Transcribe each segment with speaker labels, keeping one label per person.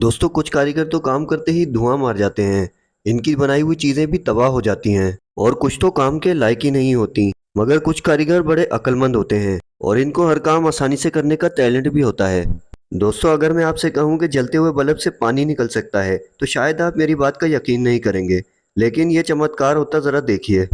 Speaker 1: दोस्तों कुछ कारीगर तो काम करते ही धुआं मार जाते हैं। इनकी बनाई हुई चीजें भी तबाह हो जाती हैं और कुछ तो काम के लायक ही नहीं होती। मगर कुछ कारीगर बड़े अक्लमंद होते हैं और इनको हर काम आसानी से करने का टैलेंट भी होता है। दोस्तों अगर मैं आपसे कहूं कि जलते हुए बल्ब से पानी निकल सकता है तो शायद आप मेरी बात का यकीन नहीं करेंगे, लेकिन ये चमत्कार होता जरा देखिए।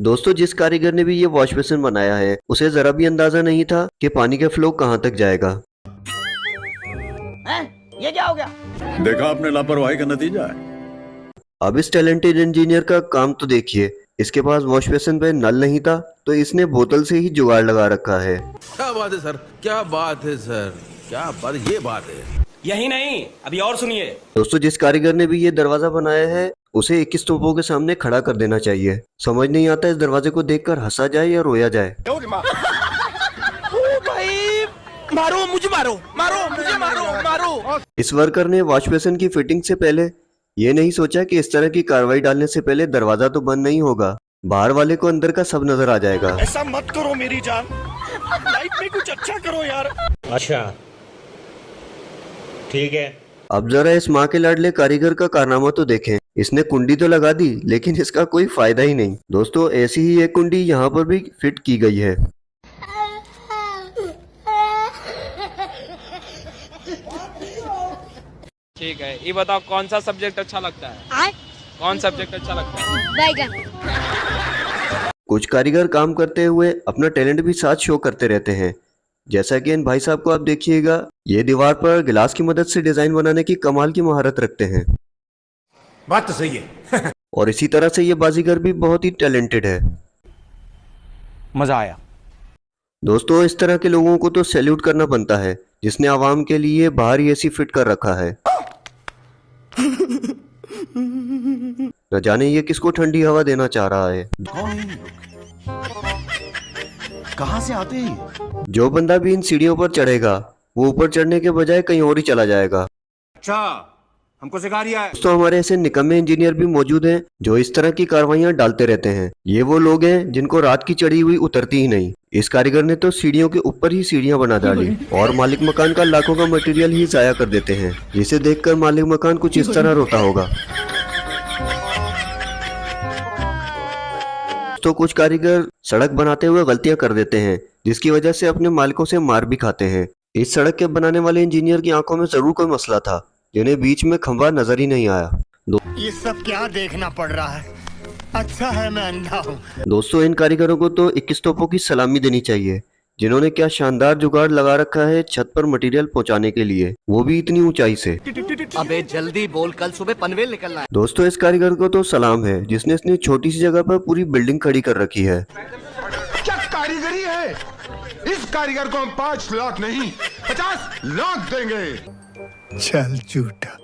Speaker 1: दोस्तों जिस कारीगर ने भी ये वॉश बेसिन बनाया है उसे जरा भी अंदाजा नहीं था कि पानी का फ्लो कहाँ तक जाएगा।
Speaker 2: ये क्या हो गया?
Speaker 3: देखा आपने लापरवाही का नतीजा है।
Speaker 1: अब इस टैलेंटेड इंजीनियर का काम तो देखिए। इसके पास वॉश बेसिन पे नल नहीं था तो इसने बोतल से ही जुगाड़ लगा रखा है।
Speaker 4: क्या बात है सर, क्या बात है सर, क्या बात, ये बात है।
Speaker 2: यही नहीं, अभी और सुनिए।
Speaker 1: दोस्तों जिस कारीगर ने भी ये दरवाजा बनाया है उसे 21 तोपों के सामने खड़ा कर देना चाहिए। समझ नहीं आता इस दरवाजे को देखकर हंसा जाए या रोया जाए।
Speaker 2: ओ भाई, मारो मुझे, मारो मारो मुझे, मारो मारो।
Speaker 1: इस वर्कर ने वॉश बेसिन की फिटिंग से पहले ये नहीं सोचा कि इस तरह की कार्रवाई डालने से पहले दरवाजा तो बंद नहीं होगा, बाहर वाले को अंदर का सब नजर आ जाएगा।
Speaker 2: ऐसा मत करो मेरी जान, लाइफ में कुछ अच्छा करो यार। अच्छा ठीक है।
Speaker 1: अब जरा इस माँ के लाडले कारीगर का कारनामा तो देखें। इसने कुंडी तो लगा दी लेकिन इसका कोई फायदा ही नहीं। दोस्तों ऐसी ही एक कुंडी यहाँ पर भी फिट की गई है।
Speaker 5: ठीक है, ये बताओ कौन सा सब्जेक्ट अच्छा लगता है? कौन सब्जेक्ट अच्छा लगता है?
Speaker 6: बैगन।
Speaker 1: कुछ कारीगर काम करते हुए अपना टैलेंट भी साथ शो करते रहते हैं। जैसा कि इन भाई साहब को आप देखिएगा, ये दीवार पर गिलास की मदद से डिजाइन बनाने की कमाल की महारत रखते हैं।
Speaker 2: बात तो सही है।
Speaker 1: और इसी तरह से ये बाजीगर भी बहुत ही टैलेंटेड है।
Speaker 2: मजा आया।
Speaker 1: दोस्तों इस तरह के लोगों को तो सैल्यूट करना बनता है जिसने आवाम के लिए बाहर ही एसी फिट कर रखा है। न जाने ये किसको ठंडी हवा देना चाह रहा है।
Speaker 3: कहाँ से आते हैं?
Speaker 1: जो बंदा भी इन सीढ़ियों पर चढ़ेगा वो ऊपर चढ़ने के बजाय कहीं और ही चला जाएगा।
Speaker 2: अच्छा, हमको सिखा रिया है।
Speaker 1: दोस्तों हमारे ऐसे निकम्मे इंजीनियर भी मौजूद हैं जो इस तरह की कार्रवाइयां डालते रहते हैं। ये वो लोग हैं जिनको रात की चढ़ी हुई उतरती ही नहीं। इस कारीगर ने तो सीढ़ियों के ऊपर ही सीढ़ियां बना डाली और मालिक मकान का लाखों का मटेरियल ही जाया कर देते हैं, जिसे देखकर मालिक मकान कुछ इस तरह रोता होगा। तो कुछ कारीगर सड़क बनाते हुए गलतियां कर देते हैं जिसकी वजह से अपने मालिकों से मार भी खाते हैं। इस सड़क के बनाने वाले इंजीनियर की आंखों में जरूर कोई मसला था जिन्हें बीच में खंभा नजर ही नहीं आया।
Speaker 7: ये सब क्या देखना पड़ रहा है? अच्छा है मैं अंधा हूँ।
Speaker 1: दोस्तों इन कारीगरों को तो 21 तोपों की सलामी देनी चाहिए जिन्होंने क्या शानदार जुगाड़ लगा रखा है छत पर मटेरियल पहुंचाने के लिए, वो भी इतनी ऊंचाई से।
Speaker 7: अबे जल्दी बोल, कल सुबह पनवेल निकलना है।
Speaker 1: दोस्तों इस कारीगर को तो सलाम है जिसने इतनी छोटी सी जगह पर पूरी बिल्डिंग खड़ी कर रखी है।
Speaker 8: क्या कारीगरी है? इस कारीगर को हम 5 लाख नहीं 50 लाख देंगे।
Speaker 7: चल झूठा।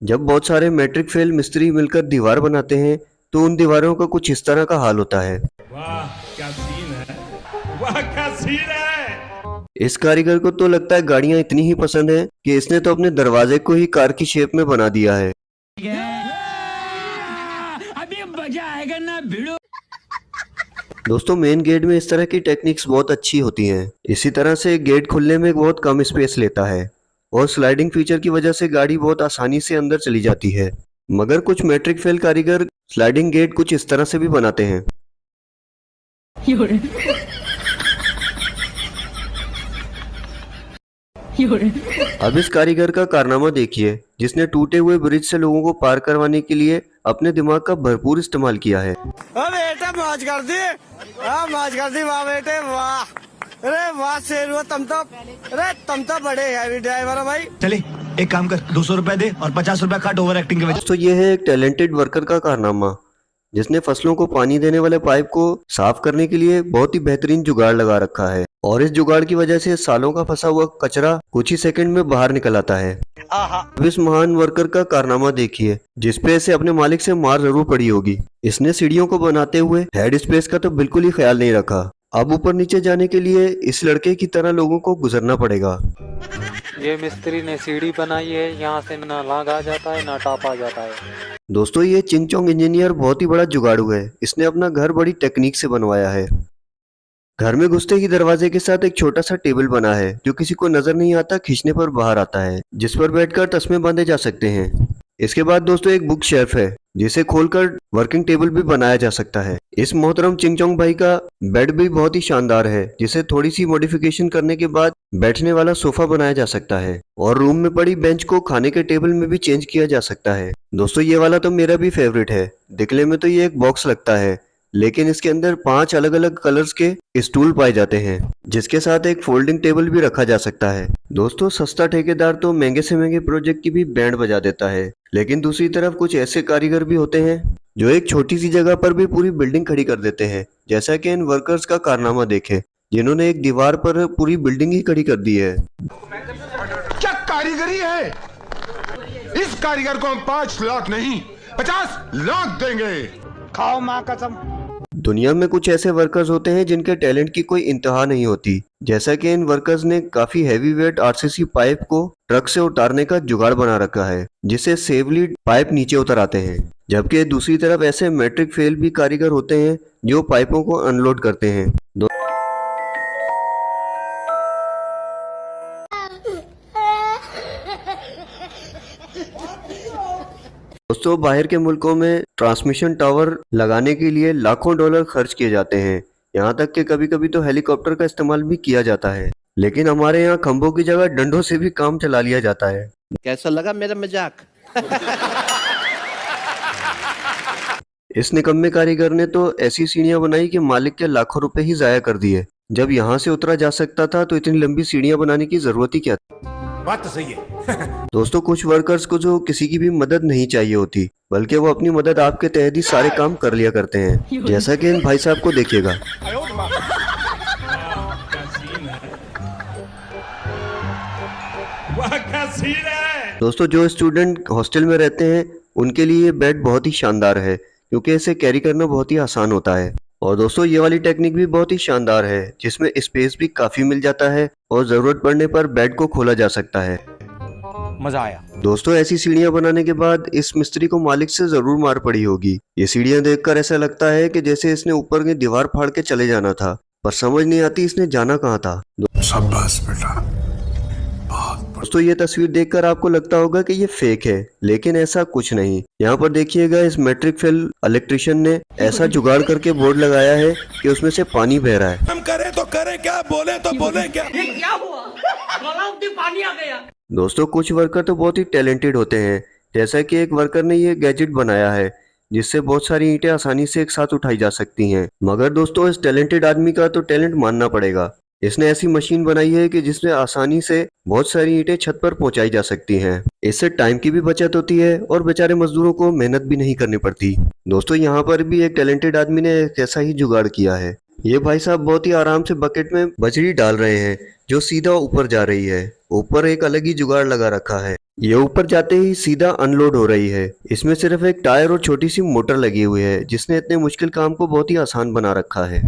Speaker 1: जब बहुत सारे मैट्रिक फेल मिस्त्री मिलकर दीवार बनाते हैं तो उन दीवारों का कुछ इस तरह का हाल होता है।
Speaker 4: वाह क्या सीन है, वाह क्या सीन है।
Speaker 1: इस कारीगर को तो लगता है गाड़ियां इतनी ही पसंद है कि इसने तो अपने दरवाजे को ही कार की शेप में बना दिया है।
Speaker 2: अभी मजा आएगा ना भिड़ो।
Speaker 1: दोस्तों मेन गेट में इस तरह की टेक्निक्स बहुत अच्छी होती हैं। इसी तरह से गेट खुलने में बहुत कम स्पेस लेता है और स्लाइडिंग फीचर की वजह से गाड़ी बहुत आसानी से अंदर चली जाती है। मगर कुछ मैट्रिक फेल कारीगर स्लाइडिंग गेट कुछ इस तरह से भी बनाते हैं। अब इस कारीगर का कारनामा देखिए जिसने टूटे हुए ब्रिज से लोगों को पार करवाने के लिए अपने दिमाग का भरपूर इस्तेमाल किया है।
Speaker 2: बेटे मौज कर दी, मौज कर दी, वाह बेटे वाह। अरे वाह शेर, तुम तो बड़े हैवी ड्राइवर हो भाई।
Speaker 7: चले एक काम कर, 200 रुपए दे और 50 रुपए काट ओवर एक्टिंग के वजह।
Speaker 1: दोस्तों ये है एक टैलेंटेड वर्कर का कारनामा जिसने फसलों को पानी देने वाले पाइप को साफ करने के लिए बहुत ही बेहतरीन जुगाड़ लगा रखा है और इस जुगाड़ की वजह से सालों का फंसा हुआ कचरा कुछ ही सेकंड में बाहर निकल आता है। अब इस महान वर्कर का कारनामा देखिए जिसपे इसे अपने मालिक से मार जरूर पड़ी होगी। इसने सीढ़ियों को बनाते हुए हेड स्पेस का तो बिल्कुल ही ख्याल नहीं रखा। अब ऊपर नीचे जाने के लिए इस लड़के की तरह लोगों को गुजरना पड़ेगा।
Speaker 5: ये मिस्त्री ने सीढ़ी बनाई है, यहाँ से ना लांग आ जाता है ना टाप आ जाता है।
Speaker 1: दोस्तों ये चिंगचोंग इंजीनियर बहुत ही बड़ा जुगाड़ू है। इसने अपना घर बड़ी टेक्निक से बनवाया है। घर में घुसते ही दरवाजे के साथ एक छोटा सा टेबल बना है जो किसी को नजर नहीं आता, खींचने पर बाहर आता है, जिस पर बैठकर तस्मे बांधे जा सकते हैं। इसके बाद दोस्तों एक बुक शेल्फ है जिसे खोलकर वर्किंग टेबल भी बनाया जा सकता है। इस मोहतरम चिंगचोंग भाई का बेड भी बहुत ही शानदार है जिसे थोड़ी सी मॉडिफिकेशन करने के बाद बैठने वाला सोफा बनाया जा सकता है और रूम में पड़ी बेंच को खाने के टेबल में भी चेंज किया जा सकता है। दोस्तों ये वाला तो मेरा भी फेवरेट है। दिखने में तो ये एक बॉक्स लगता है लेकिन इसके अंदर 5 अलग अलग कलर्स के स्टूल पाए जाते हैं जिसके साथ एक फोल्डिंग टेबल भी रखा जा सकता है। दोस्तों सस्ता ठेकेदार तो महंगे से महंगे प्रोजेक्ट की भी बैंड बजा देता है, लेकिन दूसरी तरफ कुछ ऐसे कारीगर भी होते हैं जो एक छोटी सी जगह पर भी पूरी बिल्डिंग खड़ी कर देते हैं। जैसा कि इन वर्कर्स का कारनामा देखें जिन्होंने एक दीवार पर पूरी बिल्डिंग ही खड़ी कर दी है।
Speaker 8: क्या कारीगरी है। इस कारीगर को हम 5 लाख नहीं 50 लाख देंगे।
Speaker 7: खाओ माँ कसम।
Speaker 1: दुनिया में कुछ ऐसे वर्कर्स होते हैं जिनके टैलेंट की कोई इंतहा नहीं होती। जैसा कि इन वर्कर्स ने काफी हैवी वेट आरसीसी पाइप को ट्रक से उतारने का जुगाड़ बना रखा है जिससे सेफली पाइप नीचे उतर आते हैं। जबकि दूसरी तरफ ऐसे मैट्रिक फेल भी कारीगर होते हैं जो पाइपों को अनलोड करते हैं। दोस्तों बाहर के मुल्कों में ट्रांसमिशन टावर लगाने के लिए लाखों डॉलर खर्च किए जाते हैं। यहाँ तक कि कभी कभी तो हेलीकॉप्टर का इस्तेमाल भी किया जाता है, लेकिन हमारे यहाँ खंभों की जगह डंडों से भी काम चला लिया जाता है।
Speaker 9: कैसा लगा मेरा मजाक?
Speaker 1: इस निकम्मे कारीगर ने तो ऐसी सीढ़ियां बनाई कि मालिक के लाखों रुपए ही जाया कर दिए। जब यहाँ से उतरा जा सकता था तो इतनी लंबी सीढ़ियां बनाने की जरूरत ही क्या थी।
Speaker 7: बात तो सही है।
Speaker 1: दोस्तों कुछ वर्कर्स को जो किसी की भी मदद नहीं चाहिए होती, बल्कि वो अपनी मदद आपके तहत ही सारे काम कर लिया करते हैं। जैसा कि इन भाई साहब को देखिएगा।
Speaker 4: वाह क्या सीन है।
Speaker 1: दोस्तों जो स्टूडेंट हॉस्टल में रहते हैं उनके लिए ये बेड बहुत ही शानदार है क्योंकि इसे कैरी करना बहुत ही आसान होता है। और दोस्तों ये वाली टेक्निक भी बहुत ही शानदार है जिसमें स्पेस भी काफी मिल जाता है और जरूरत पड़ने पर बेड को खोला जा सकता है।
Speaker 7: मजा आया।
Speaker 1: दोस्तों ऐसी सीढ़ियां बनाने के बाद इस मिस्त्री को मालिक से जरूर मार पड़ी होगी। ये सीढ़ियां देखकर ऐसा लगता है कि जैसे इसने ऊपर की दीवार फाड़ के चले जाना था, पर समझ नहीं आती इसने जाना कहाँ था।
Speaker 8: शाबाश बेटा।
Speaker 1: दोस्तों ये तस्वीर देखकर आपको लगता होगा कि ये फेक है, लेकिन ऐसा कुछ नहीं। यहाँ पर देखिएगा इस मैट्रिक फेल इलेक्ट्रिशियन ने ऐसा जुगाड़ करके बोर्ड लगाया है कि उसमें से पानी बह रहा है।
Speaker 3: हम करें तो करें क्या, बोले तो बोले क्या।
Speaker 6: ये क्या हुआ? गला पानी आ गया।
Speaker 1: दोस्तों कुछ वर्कर तो बहुत ही टैलेंटेड होते हैं। जैसा कि एक वर्कर ने ये गैजेट बनाया है जिससे बहुत सारी ईंटें आसानी से एक साथ उठाई जा सकती हैं। मगर दोस्तों इस टैलेंटेड आदमी का तो टैलेंट मानना पड़ेगा। इसने ऐसी मशीन बनाई है कि जिसमें आसानी से बहुत सारी ईंटें छत पर पहुंचाई जा सकती हैं। इससे टाइम की भी बचत होती है और बेचारे मजदूरों को मेहनत भी नहीं करनी पड़ती। दोस्तों यहाँ पर भी एक टैलेंटेड आदमी ने एक ऐसा ही जुगाड़ किया है। ये भाई साहब बहुत ही आराम से बकेट में बजरी डाल रहे हैं जो सीधा ऊपर जा रही है। ऊपर एक अलग ही जुगाड़ लगा रखा है। ये ऊपर जाते ही सीधा अनलोड हो रही है। इसमें सिर्फ एक टायर और छोटी सी मोटर लगी हुई है जिसने इतने मुश्किल काम को बहुत ही आसान बना रखा है।